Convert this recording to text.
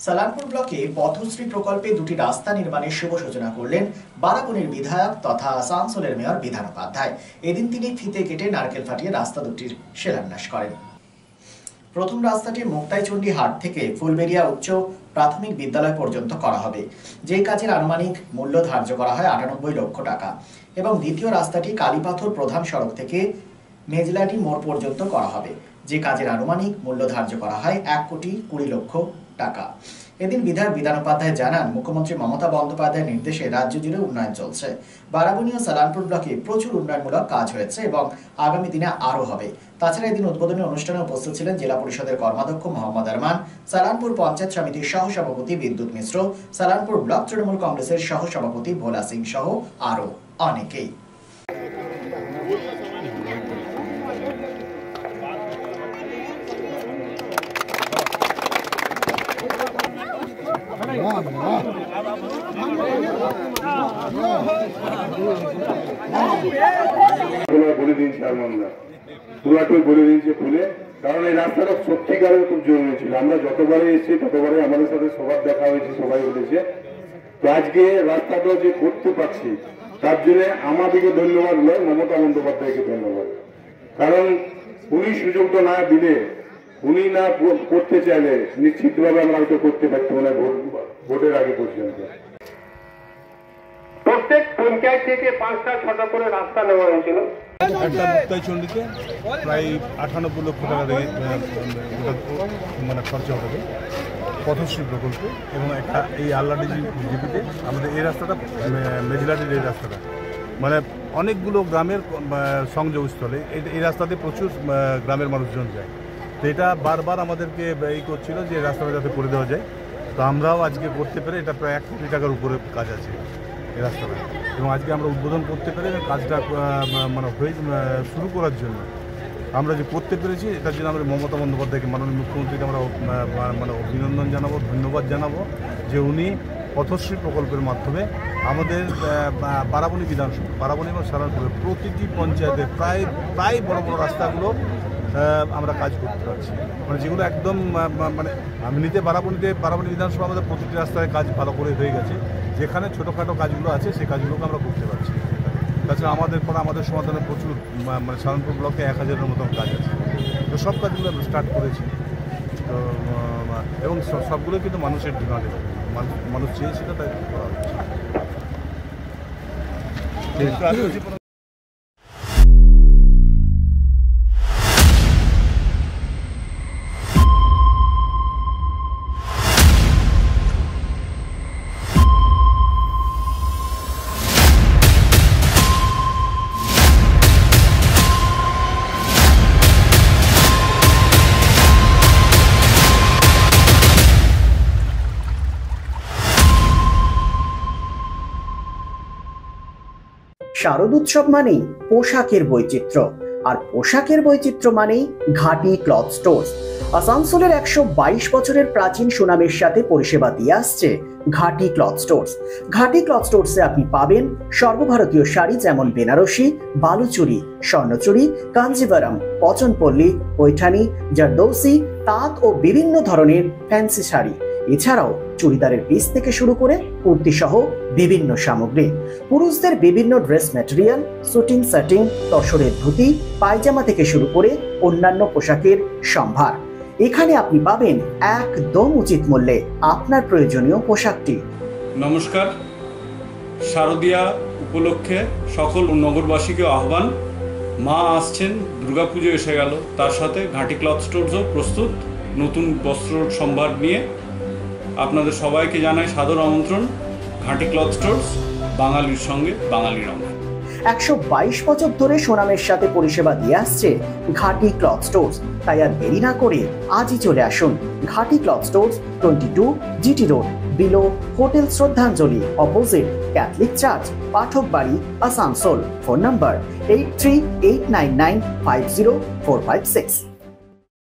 সালানপুর ব্লকে পথশ্রী প্রকল্পে দুটি রাস্তা নির্মাণের শুভ সূচনা করলেন বারাবণীর বিধায়ক তথা আসানসোলের মেয়র বিধান উপাধ্যায়। এদিন তিনি ফিতে কেটে নারকেল ফাটিয়ে রাস্তা দুটির শিলান্যাস করেন। প্রথম রাস্তাটি মুক্তাইচণ্ডী হাট থেকে ফুলবেড়িয়া উচ্চ প্রাথমিক বিদ্যালয় পর্যন্ত করা হবে, যে কাজের আনুমানিক মূল্য ধার্য করা হয় 98 লক্ষ টাকা, এবং দ্বিতীয় রাস্তাটি কালীপাথর প্রধান সড়ক থেকে মেজলাটি মোড় পর্যন্ত করা হবে, যে কাজের আনুমানিক মূল্য ধার্য করা হয় 1,20,00,000 টাকা। এদিন বিধায়ক বিধান উপাধ্যায় জানান, মুখ্যমন্ত্রী মমতা বন্দ্যোপাধ্যায়ের নির্দেশে রাজ্য জুড়ে উন্নয়ন চলছে। বারাবণী ও সালানপুর ব্লকে প্রচুর উন্নয়নমূলক কাজ হয়েছে এবং আগামী দিনে আরও হবে। তাছাড়া এদিন উদ্বোধনী অনুষ্ঠানে উপস্থিত ছিলেন জেলা পরিষদের কর্মাধ্যক্ষ মোহাম্মদ আরমান, সালানপুর পঞ্চায়েত সমিতির সহসভাপতি বিদ্যুৎ মিশ্র, সালানপুর ব্লক তৃণমূল কংগ্রেসের সহসভাপতি ভোলা সিং সহ আরও অনেকেই। বলে দিয়েছি বলে দিয়েছে ফুলে, কারণ এই রাস্তাটা সত্যিকারের খুব জরুরি ছিল। আমরা যতবারই এসেছি ততবারই আমাদের সাথে সবার দেখা হয়েছে, সবাই বলেছে। তো আজকে রাস্তাটা যে করতে পারছি তার জন্য আমাদেরকে ধন্যবাদ নয়, মমতা বন্দ্যোপাধ্যায়কে ধন্যবাদ। কারণ উনি সুযোগটা না দিলে, উনি না করতে চাইলে নিশ্চিতভাবে আমরা হয়তো করতে পারতাম না ভোটের আগে পর্যন্ত। প্রত্যেক পঞ্চায়েত থেকে 5টা-6টা করে রাস্তা নেওয়া হয়েছিল। একটা মুক্তাইচণ্ডীতে প্রায় 98 লক্ষ টাকা মানে খরচা হবে পথশ্রী প্রকল্প, এবং একটা এই আল্লাডিজি জিপিতে আমাদের এই রাস্তাটা মেজলাটির এই রাস্তাটা মানে অনেকগুলো গ্রামের সংযোগস্থলে এই রাস্তাতে প্রচুর গ্রামের মানুষজন যায়। তো এটা বারবার আমাদেরকে এই করছিল যে রাস্তাটা যাতে করে দেওয়া যায়। তো আমরাও আজকে করতে পেরে, এটা প্রায় 1 কোটি টাকার উপরে কাজ আছে এই রাস্তাটা, এবং আজকে আমরা উদ্বোধন করতে পেরে কাজটা মানে হয়ে শুরু করার জন্য আমরা যে করতে পেরেছি, এটার জন্য আমরা মমতা বন্দ্যোপাধ্যায়কে, মাননীয় মুখ্যমন্ত্রীকে আমরা মানে অভিনন্দন জানাবো, ধন্যবাদ জানাবো যে উনি পথশ্রী প্রকল্পের মাধ্যমে আমাদের বারাবণী বিধানসভা, বারাবণী এবং সালানপুরের প্রতিটি পঞ্চায়েতে প্রায় বড় বড় রাস্তাগুলো আমরা কাজ করতে পারছি, মানে যেগুলো একদম মানে এমনিতে বারাবণী বিধানসভা আমাদের প্রতিটি রাস্তায় কাজ ভালো করে হয়ে গেছে। যেখানে ছোটোখাটো কাজগুলো আছে সেই কাজগুলোকে আমরা করতে পারছি। তাছাড়া আমাদের সমাধানে প্রচুর মানে সালানপুর ব্লকে 1000-এর মতন কাজ আছে। তো সব কাজগুলো আমরা স্টার্ট করেছি। তো এবং সবগুলো কিন্তু মানুষের ডিমান্ডে, মানুষ চেয়েছিল তাই করা হচ্ছে। শারদ উৎসব মানেই পোশাকের বৈচিত্র্য, আর পোশাকের বৈচিত্র্য মানেই ঘাটি ক্লথ স্টোর্স। আসানসোলের 122 বছরের প্রাচীন সুনামের সাথে পরিষেবা দিয়ে আসছে ঘাটি ক্লথ স্টোর্স। ঘাটি ক্লথ স্টোর্সে আপনি পাবেন সর্বভারতীয় শাড়ি, যেমন বেনারসি, বালুচুরি, স্বর্ণচুরি, কাঞ্জিভারাম, পচনপল্লী, পৈঠানি, জারদৌসি, তাঁত ও বিভিন্ন ধরনের ফ্যান্সি শাড়ি। এছাড়াও চুড়িদারের পিস থেকে শুরু করে কুর্তি সহ বিভিন্ন সামগ্রী, পুরুষদের বিভিন্ন ড্রেস ম্যাটেরিয়াল, শুটিং সেটিং, তসরের ধুতি, পায়জামা থেকে শুরু করে অন্যান্য পোশাকের সম্ভার। এখানে আপনি পাবেন একদম উচিত মূল্যে আপনার প্রয়োজনীয় পোশাকটি। নমস্কার, শারদীয়া উপলক্ষে সকল নগরবাসীকে আহ্বান। মা আসছেন, দুর্গাপুজো এসে গেল, তার সাথে ঘাটি ক্লথ স্টোরসও প্রস্তুত নতুন বস্ত্র সম্ভার নিয়ে। আপনাদের সবাইকে জানাই সাদর আমন্ত্রণ। ঘাটি ক্লথ স্টোরস, বাঙালির সঙ্গে বাঙালির অঙ্গ। 122 বছর ধরে সুনামের সাথে পরিষেবা দিয়ে আসছে ঘাটি ক্লথ স্টোরস। তাই আর দেরি না করে আজই চলে আসুন ঘাটি cloth stores, 22 GT road, below hotel শ্রদ্ধাঞ্জলি, অপোজিট ক্যাথলিক চার্চ, পাঠক বাড়ি, আসানসোল। Phone number 8389950456।